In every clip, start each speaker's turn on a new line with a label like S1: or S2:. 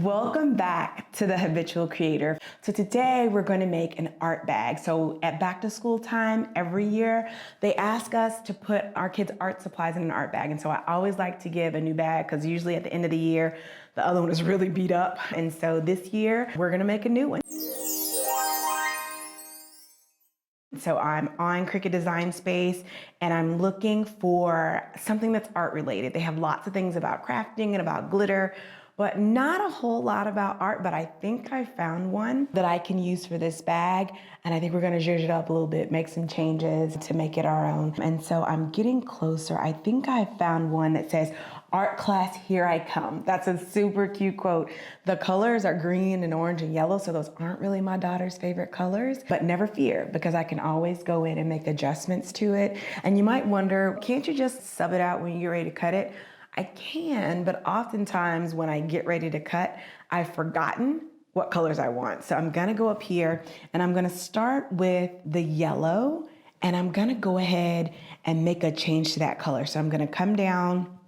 S1: Welcome back to the Habitual Creator. So today we're going to make an art bag. So at back to school time every year, they ask us to put our kids' art supplies in an art bag. And so I always like to give a new bag because usually at the end of the year, the other one is really beat up. And so this year we're going to make a new one. So I'm on Cricut Design Space and I'm looking for something that's art related. They have lots of things about crafting and about glitter, but not a whole lot about art, but I think I found one that I can use for this bag. And I think we're gonna zhuzh it up a little bit, make some changes to make it our own. And so I'm getting closer. I think I found one that says, "Art class, here I come." That's a super cute quote. The colors are green and orange and yellow, so those aren't really my daughter's favorite colors, but never fear, because I can always go in and make adjustments to it. And you might wonder, can't you just sub it out when you get ready to cut it? I can, but oftentimes when I get ready to cut, I've forgotten what colors I want. So I'm gonna go up here and I'm gonna start with the yellow and I'm gonna go ahead and make a change to that color. So I'm gonna come down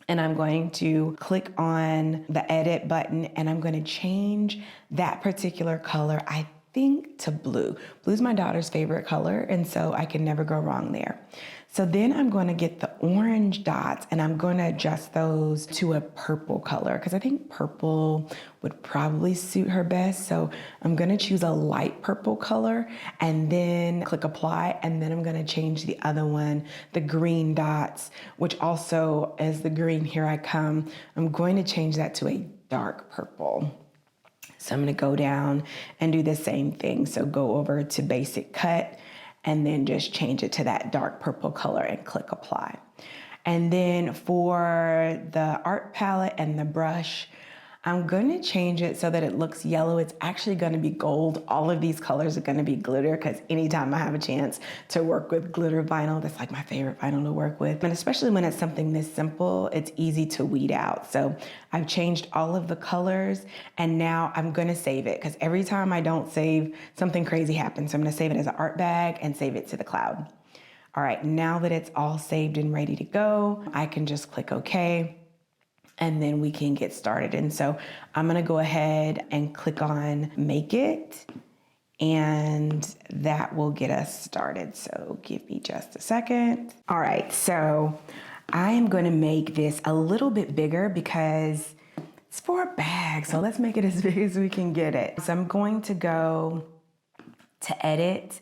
S1: and I'm going to click on the edit button and I'm gonna change that particular color, I think, to blue. Blue's my daughter's favorite color, and so I can never go wrong there. So then I'm gonna get the orange dots and I'm gonna adjust those to a purple color because I think purple would probably suit her best. So I'm gonna choose a light purple color and then click apply, and then I'm gonna change the other one, the green dots, which also is the green Here I Come. I'm going to change that to a dark purple. So I'm gonna go down and do the same thing. So go over to basic cut and then just change it to that dark purple color and click apply. And then for the art palette and the brush, I'm gonna change it so that it looks yellow. It's actually gonna be gold. All of these colors are gonna be glitter because anytime I have a chance to work with glitter vinyl, that's like my favorite vinyl to work with. And especially when it's something this simple, it's easy to weed out. So I've changed all of the colors and now I'm gonna save it because every time I don't save, something crazy happens. So I'm gonna save it as an art bag and save it to the cloud. All right, now that it's all saved and ready to go, I can just click OK. And then we can get started. And so I'm gonna go ahead and click on Make It, and that will get us started. So give me just a second. All right, so I am gonna make this a little bit bigger because it's for a bag. So let's make it as big as we can get it. So I'm going to go to Edit,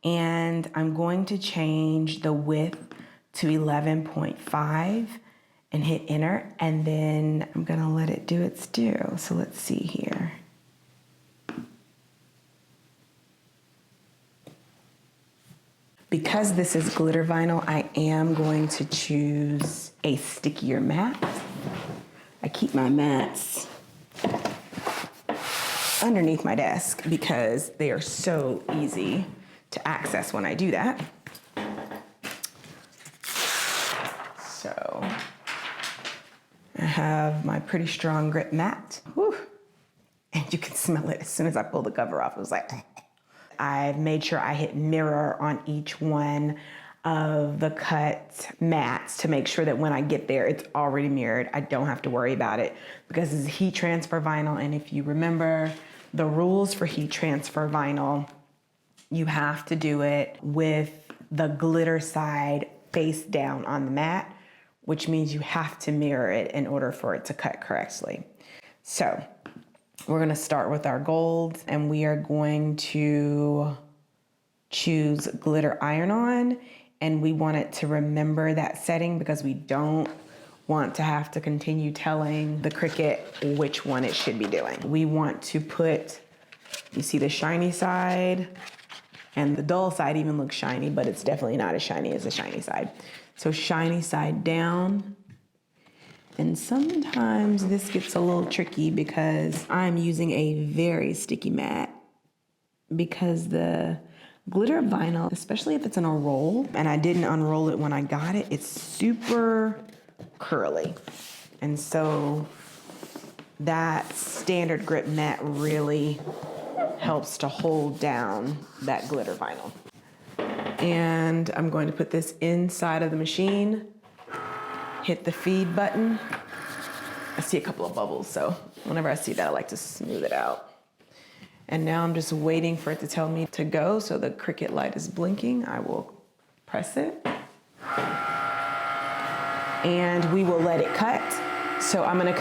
S1: and I'm going to change the width to 11.5. and hit enter, and then I'm gonna let it do its due. So let's see here. Because this is glitter vinyl, I am going to choose a stickier mat. I keep my mats underneath my desk because they are so easy to access when I do that. So I have my pretty strong grip mat. Whew. And you can smell it as soon as I pull the cover off. It was like, I've made sure I hit mirror on each one of the cut mats to make sure that when I get there, it's already mirrored. I don't have to worry about it because it's heat transfer vinyl. And if you remember the rules for heat transfer vinyl, you have to do it with the glitter side face down on the mat, which means you have to mirror it in order for it to cut correctly. So we're gonna start with our gold, and we are going to choose glitter iron-on, and we want it to remember that setting because we don't want to have to continue telling the Cricut which one it should be doing. We want to put, you see the shiny side, and the dull side even looks shiny, but it's definitely not as shiny as the shiny side. So shiny side down. And sometimes this gets a little tricky because I'm using a very sticky mat because the glitter vinyl, especially if it's in a roll, and I didn't unroll it when I got it, it's super curly. And so that standard grip mat really helps to hold down that glitter vinyl. And I'm going to put this inside of the machine, hit the feed button. I see a couple of bubbles, so Whenever I see that, I like to smooth it out. And now I'm just waiting for it to tell me to go. So the Cricut light is blinking. I will press it. And we will let it cut. So I'm going to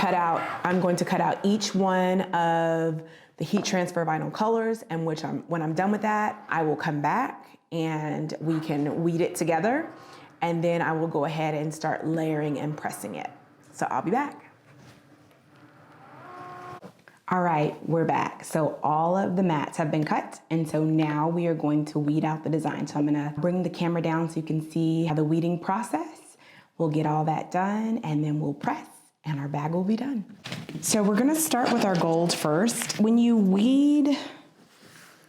S1: cut out each one of the heat transfer vinyl colors, and when I'm done with that, I will come back and we can weed it together, and then I will go ahead and start layering and pressing it. So I'll be back. All right, we're back. So all of the mats have been cut, and so now we are going to weed out the design. So I'm gonna bring the camera down so you can see how the weeding process. We'll get all that done, and then we'll press, and our bag will be done. So we're gonna start with our gold first. When you weed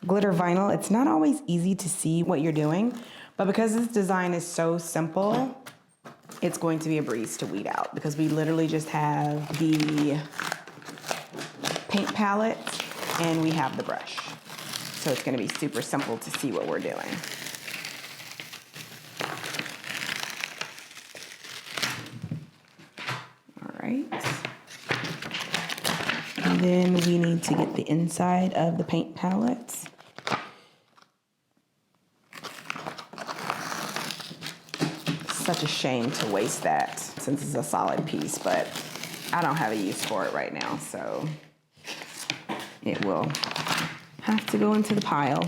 S1: glitter vinyl, it's not always easy to see what you're doing, but because this design is so simple, it's going to be a breeze to weed out because we literally just have the paint palette and we have the brush. So it's gonna be super simple to see what we're doing. And then we need to get the inside of the paint palette. Such a shame to waste that since it's a solid piece, but I don't have a use for it right now, so it will have to go into the pile.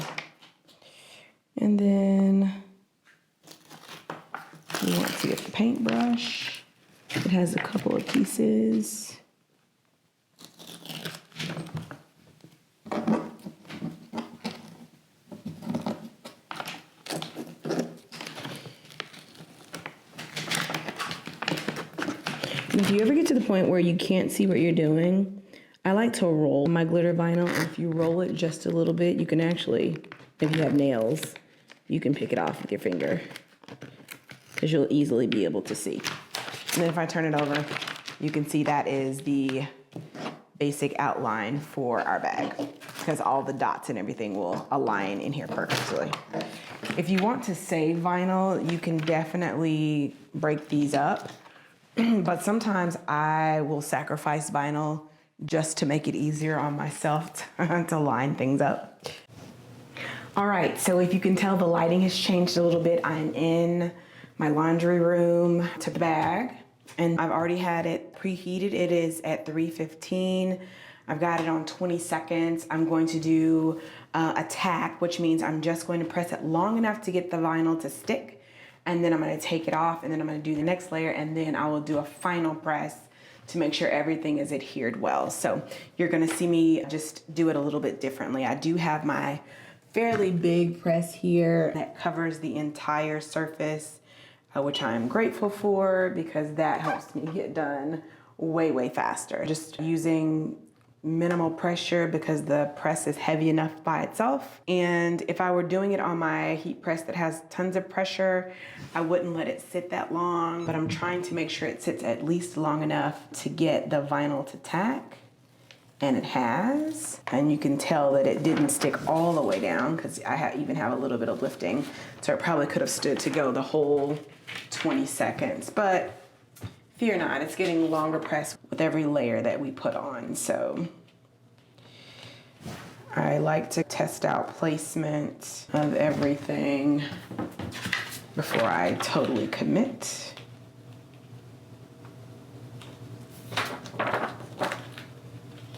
S1: And then we want to get the paintbrush. It has a couple of pieces. If you ever get to the point where you can't see what you're doing, I like to roll my glitter vinyl. And if you roll it just a little bit, you can actually, if you have nails, you can pick it off with your finger because you'll easily be able to see. And then if I turn it over, you can see that is the basic outline for our bag because all the dots and everything will align in here perfectly. If you want to save vinyl, you can definitely break these up. But sometimes I will sacrifice vinyl just to make it easier on myself to line things up. All right, so if you can tell, the lighting has changed a little bit. I'm in my laundry room to the bag, and I've already had it preheated. It is at 315. I've got it on 20 seconds. I'm going to do a tack, which means I'm just going to press it long enough to get the vinyl to stick. And then I'm gonna take it off, and then I'm gonna do the next layer, and then I will do a final press to make sure everything is adhered well. So you're gonna see me just do it a little bit differently. I do have my fairly big press here that covers the entire surface, which I'm grateful for because that helps me get done way, way faster. Just using minimal pressure because the press is heavy enough by itself. And if I were doing it on my heat press that has tons of pressure, I wouldn't let it sit that long, but I'm trying to make sure it sits at least long enough to get the vinyl to tack, and it has. And you can tell that it didn't stick all the way down because I even have a little bit of lifting, so it probably could have stood to go the whole 20 seconds, but fear not, it's getting longer press with every layer that we put on. So I like to test out placement of everything before I totally commit.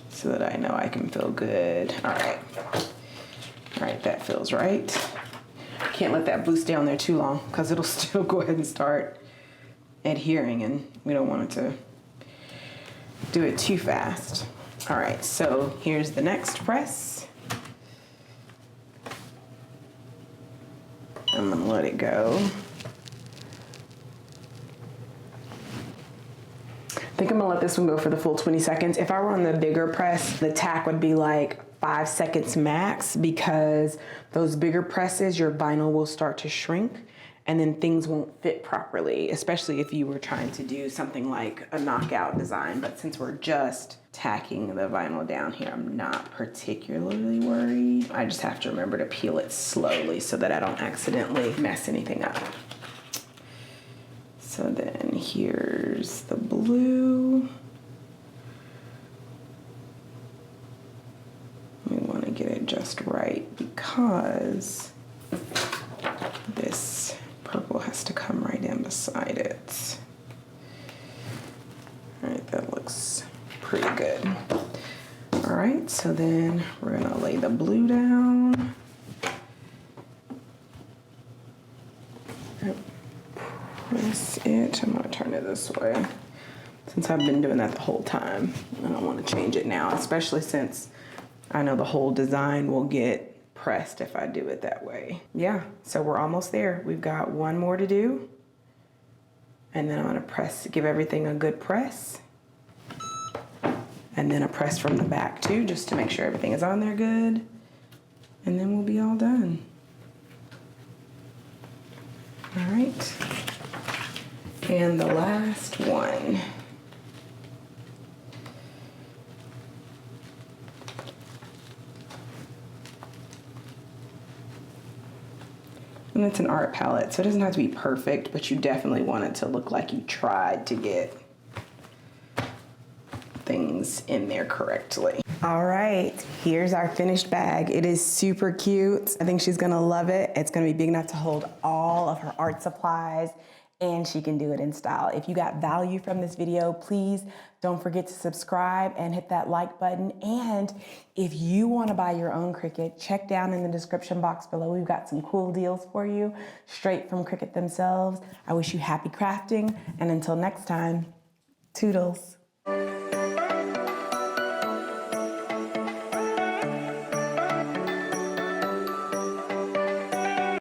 S1: So that I know I can feel good. All right, that feels right. Can't let that blue stay on there too long because it'll still go ahead and start adhering, and we don't want it to do it too fast. All right, so here's the next press. I'm gonna let it go. I think I'm gonna let this one go for the full 20 seconds. If I were on the bigger press, the tack would be like 5 seconds max because those bigger presses, your vinyl will start to shrink and then things won't fit properly, especially if you were trying to do something like a knockout design. But since we're just tacking the vinyl down here, I'm not particularly worried. I just have to remember to peel it slowly so that I don't accidentally mess anything up. So then here's the blue. get it just right because this purple has to come right in beside it. All right, that looks pretty good. All right, so then we're gonna lay the blue down. Press it. I'm gonna turn it this way. Since I've been doing that the whole time, I don't want to change it now, especially since I know the whole design will get pressed if I do it that way. Yeah, so we're almost there. We've got one more to do. And then I'm gonna press, give everything a good press. And then a press from the back too, just to make sure everything is on there good. And then we'll be all done. All right. And the last one. And it's an art palette, so it doesn't have to be perfect, but you definitely want it to look like you tried to get things in there correctly. All right, here's our finished bag. It is super cute. I think she's gonna love it. It's gonna be big enough to hold all of her art supplies, and she can do it in style. If you got value from this video, please don't forget to subscribe and hit that like button. And if you wanna buy your own Cricut, check down in the description box below. We've got some cool deals for you, straight from Cricut themselves. I wish you happy crafting, and until next time, toodles.